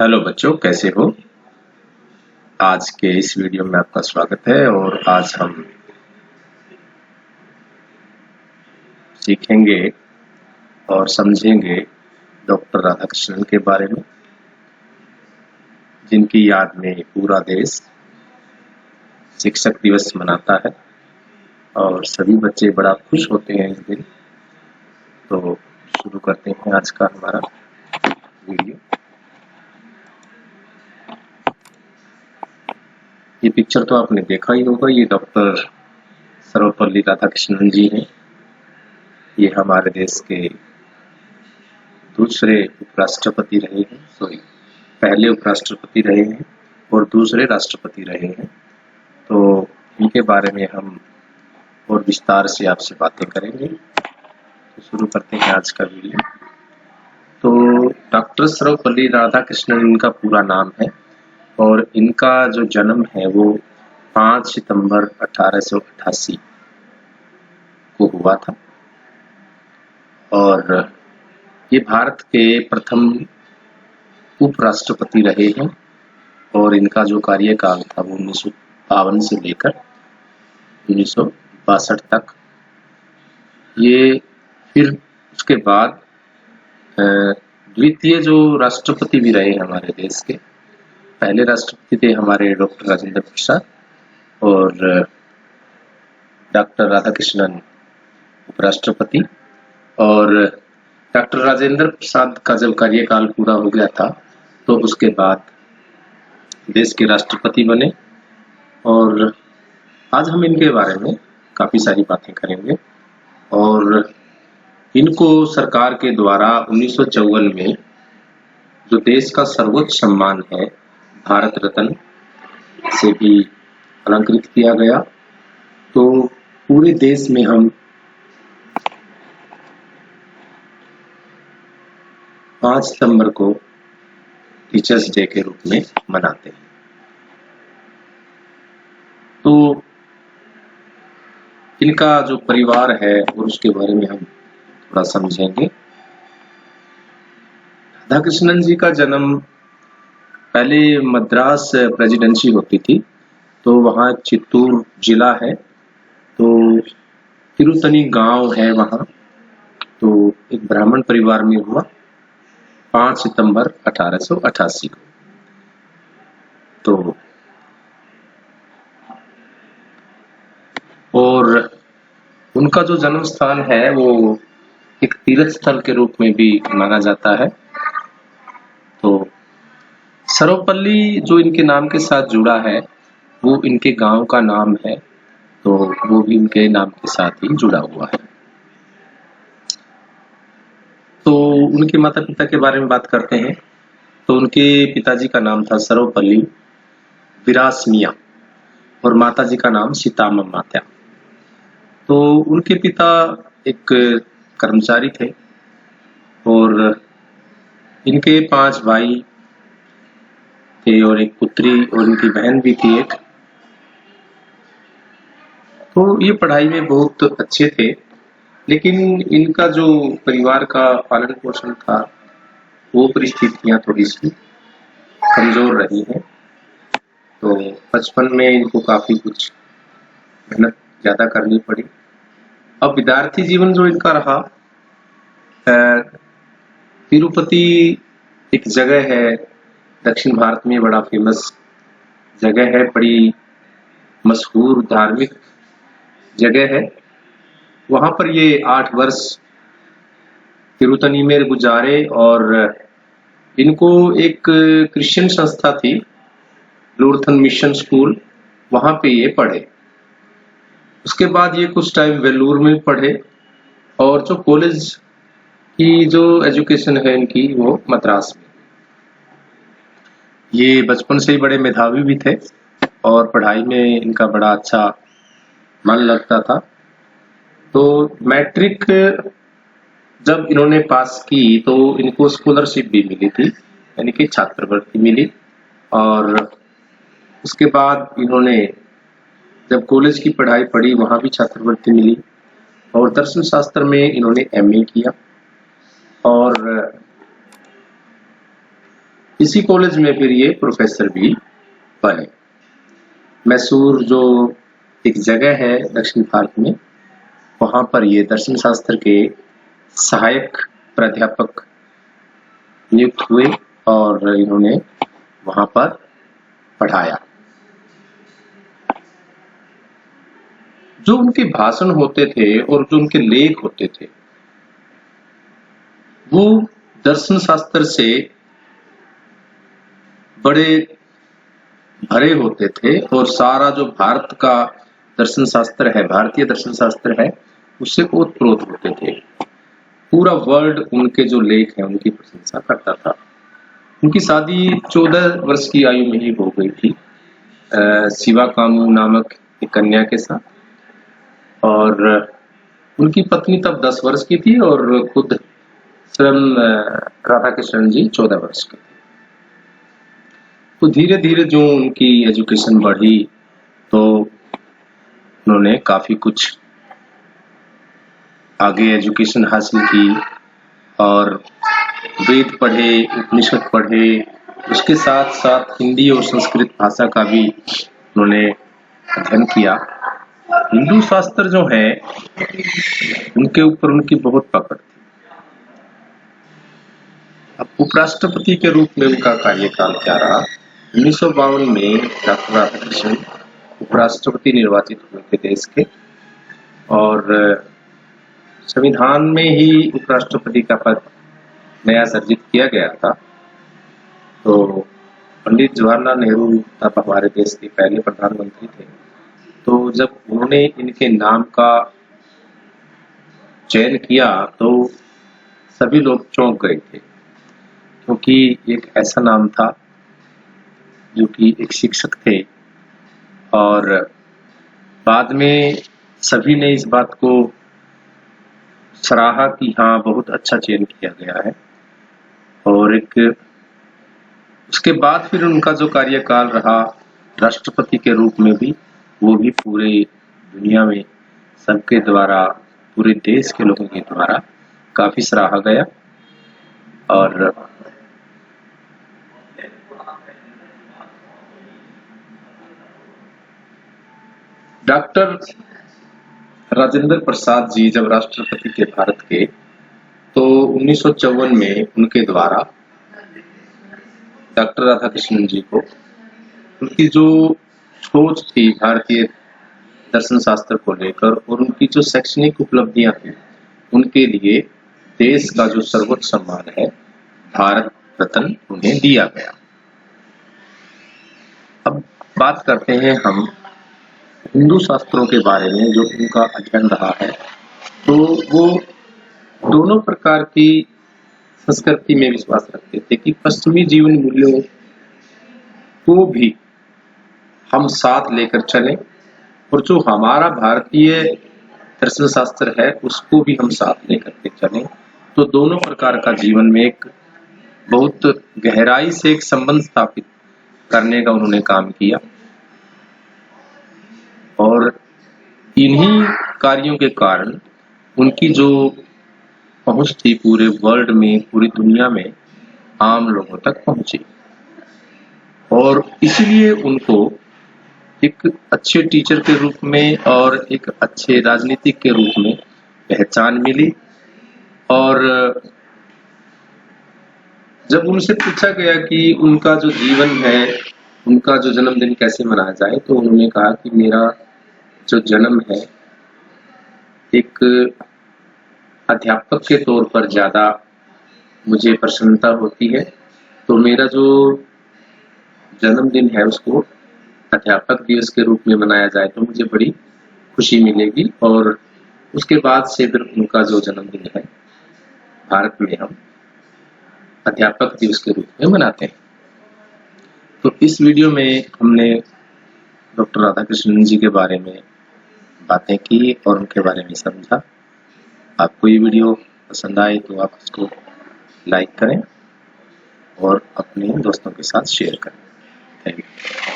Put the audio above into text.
Hello बच्चों, कैसे हो? आज के इस वीडियो में आपका स्वागत है और आज हम सीखेंगे और समझेंगे डॉक्टर राधाकृष्णन के बारे में, जिनकी याद में पूरा देश शिक्षक दिवस मनाता है और सभी बच्चे बड़ा खुश होते हैं इस दिन। तो शुरू करते हैं आज का हमारा वीडियो। ये पिक्चर तो आपने देखा ही होगा, ये डॉक्टर सर्वपल्ली राधाकृष्णन जी हैं। ये हमारे देश के दूसरे उपराष्ट्रपति रहे हैं, पहले उपराष्ट्रपति रहे हैं और दूसरे राष्ट्रपति रहे हैं। तो इनके बारे में हम और विस्तार से आपसे बातें करेंगे। तो शुरू करते हैं आज का वीडियो। तो डॉक्टर सर्वपल्ली राधाकृष्णन इनका पूरा नाम है और इनका जो जन्म है वो 5 सितंबर 1888 को हुआ था और ये भारत के प्रथम उपराष्ट्रपति रहे हैं और इनका जो कार्यकाल था वो 1952 से लेकर 1962 तक। ये फिर उसके बाद द्वितीय जो राष्ट्रपति भी रहे हमारे देश के। पहले राष्ट्रपति थे हमारे डॉक्टर राजेंद्र प्रसाद और डॉक्टर राधाकृष्णन उपराष्ट्रपति। और डॉक्टर राजेंद्र प्रसाद का जब कार्यकाल पूरा हो गया था तो उसके बाद देश के राष्ट्रपति बने और आज हम इनके बारे में काफी सारी बातें करेंगे। और इनको सरकार के द्वारा 1954 में जो देश का सर्वोच्च सम्मान है भारत रत्न से भी अलंकृत किया गया। तो पूरे देश में हम 5 सितंबर को टीचर्स डे के रूप में मनाते हैं। तो इनका जो परिवार है और उसके बारे में हम थोड़ा समझेंगे। राधाकृष्णन जी का जन्म पहले मद्रास प्रेसिडेंसी होती थी, तो वहाँ चित्तूर जिला है, तो तिरुतनी गांव है वहाँ। तो एक ब्राह्मण परिवार में हुआ 5 सितंबर 1888 को। तो और उनका जो जन्म स्थान है वो एक तीर्थ स्थल के रूप में भी माना जाता है। तो सर्वपल्ली जो इनके नाम के साथ जुड़ा है वो इनके गांव का नाम है, तो वो भी इनके नाम के साथ ही जुड़ा हुआ है। तो उनके माता पिता के बारे में बात करते हैं। तो उनके पिताजी का नाम था सर्वपल्ली विरासमिया और माताजी का नाम सीताम्मात्या। तो उनके पिता एक कर्मचारी थे और इनके 5 भाई थे और एक पुत्री और इनकी बहन भी थी एक। तो ये पढ़ाई में बहुत अच्छे थे, लेकिन इनका जो परिवार का पालन पोषण था वो परिस्थितियां थोड़ी सी कमजोर रही हैं। तो बचपन में इनको काफी कुछ मेहनत ज्यादा करनी पड़ी। अब विद्यार्थी जीवन जो इनका रहा, तिरुपति एक जगह है दक्षिण भारत में, बड़ा फेमस जगह है, बड़ी मशहूर धार्मिक जगह है। वहां पर ये 8 वर्ष तिरुतनी में गुजारे और इनको एक क्रिश्चियन संस्था थी लूथरन मिशन स्कूल, वहां पे ये पढ़े। उसके बाद ये कुछ टाइम वेल्लूर में पढ़े और जो कॉलेज की जो एजुकेशन है इनकी वो मद्रास में। ये बचपन से ही बड़े मेधावी भी थे और पढ़ाई में इनका बड़ा अच्छा मन लगता था। तो मैट्रिक जब इन्होंने पास की तो इनको स्कॉलरशिप भी मिली थी, यानी कि छात्रवृत्ति मिली। और उसके बाद इन्होंने जब कॉलेज की पढ़ाई पढ़ी वहां भी छात्रवृत्ति मिली और दर्शन शास्त्र में इन्होंने एमए किया। और इसी कॉलेज में फिर ये प्रोफेसर भी बने। मैसूर जो एक जगह है दक्षिण भारत में, वहां पर ये दर्शन शास्त्र के सहायक प्राध्यापक नियुक्त हुए और इन्होंने वहां पर पढ़ाया। जो उनके भाषण होते थे और जो उनके लेख होते थे वो दर्शन शास्त्र से बड़े भरे होते थे और सारा जो भारत का दर्शन शास्त्र है, भारतीय दर्शन शास्त्र है, उससे ओतप्रोत होते थे। पूरा वर्ल्ड उनके जो लेख हैं उनकी प्रशंसा करता था। उनकी शादी 14 वर्ष की आयु में ही हो गई थी शिवा कामू नामक एक कन्या के साथ, और उनकी पत्नी तब 10 वर्ष की थी और खुद स्वयं राधा कृष्ण जी 14 वर्ष के थे। तो धीरे धीरे जो उनकी एजुकेशन बढ़ी तो उन्होंने काफी कुछ आगे एजुकेशन हासिल की और वेद पढ़े, उपनिषद पढ़े, उसके साथ साथ हिंदी और संस्कृत भाषा का भी उन्होंने अध्ययन किया। हिंदू शास्त्र जो है उनके ऊपर उनकी बहुत पकड़ थी। अब उपराष्ट्रपति के रूप में उनका कार्यकाल क्या रहा। 1952 में डॉक्टर राधाकृष्णन उपराष्ट्रपति निर्वाचित हुए थे देश के, और संविधान में ही उपराष्ट्रपति का पद नया सर्जित किया गया था। तो पंडित जवाहरलाल नेहरू तब हमारे देश के पहले प्रधानमंत्री थे। तो जब उन्होंने इनके नाम का चयन किया तो सभी लोग चौंक गए थे, क्योंकि एक ऐसा नाम था जो कि एक शिक्षक थे, और बाद में सभी ने इस बात को सराहा कि हाँ बहुत अच्छा चयन किया गया है। और एक उसके बाद फिर उनका जो कार्यकाल रहा राष्ट्रपति के रूप में भी, वो भी पूरे दुनिया में सबके द्वारा, पूरे देश के लोगों के द्वारा काफी सराहा गया। और डॉक्टर राजेंद्र प्रसाद जी जब राष्ट्रपति थे भारत के, तो 1954 में उनके द्वारा डॉक्टर राधाकृष्णन जी को उनकी जो सोच थी भारतीय दर्शन शास्त्र को लेकर और उनकी जो शैक्षणिक उपलब्धियां थी, उनके लिए देश का जो सर्वोच्च सम्मान है भारत रत्न उन्हें दिया गया। अब बात करते हैं हम हिंदू शास्त्रों के बारे में जो उनका अध्ययन रहा है। तो वो दोनों प्रकार की संस्कृति में विश्वास रखते थे कि पश्चिमी जीवन मूल्यों को भी हम साथ लेकर चलें और जो हमारा भारतीय दर्शन शास्त्र है उसको भी हम साथ लेकर के चलें। तो दोनों प्रकार का जीवन में एक बहुत गहराई से एक संबंध स्थापित करने का उन्होंने काम किया, और इन्हीं कार्यों के कारण उनकी जो पहुंच थी पूरे वर्ल्ड में, पूरी दुनिया में आम लोगों तक पहुंची, और इसलिए उनको एक अच्छे टीचर के रूप में और एक अच्छे राजनीतिक के रूप में पहचान मिली। और जब उनसे पूछा गया कि उनका जो जीवन है, उनका जो जन्मदिन कैसे मनाया जाए, तो उन्होंने कहा कि मेरा जो जन्म है एक अध्यापक के तौर पर ज्यादा मुझे प्रसन्नता होती है, तो मेरा जो जन्मदिन है उसको अध्यापक दिवस के रूप में मनाया जाए तो मुझे बड़ी खुशी मिलेगी। और उसके बाद से फिर उनका जो जन्मदिन है भारत में हम अध्यापक दिवस के रूप में मनाते हैं। तो इस वीडियो में हमने डॉक्टर राधाकृष्णन जी के बारे में बातें की और उनके बारे में समझा। आपको ये वीडियो पसंद आए तो आप इसको लाइक करें और अपने दोस्तों के साथ शेयर करें। Thank you.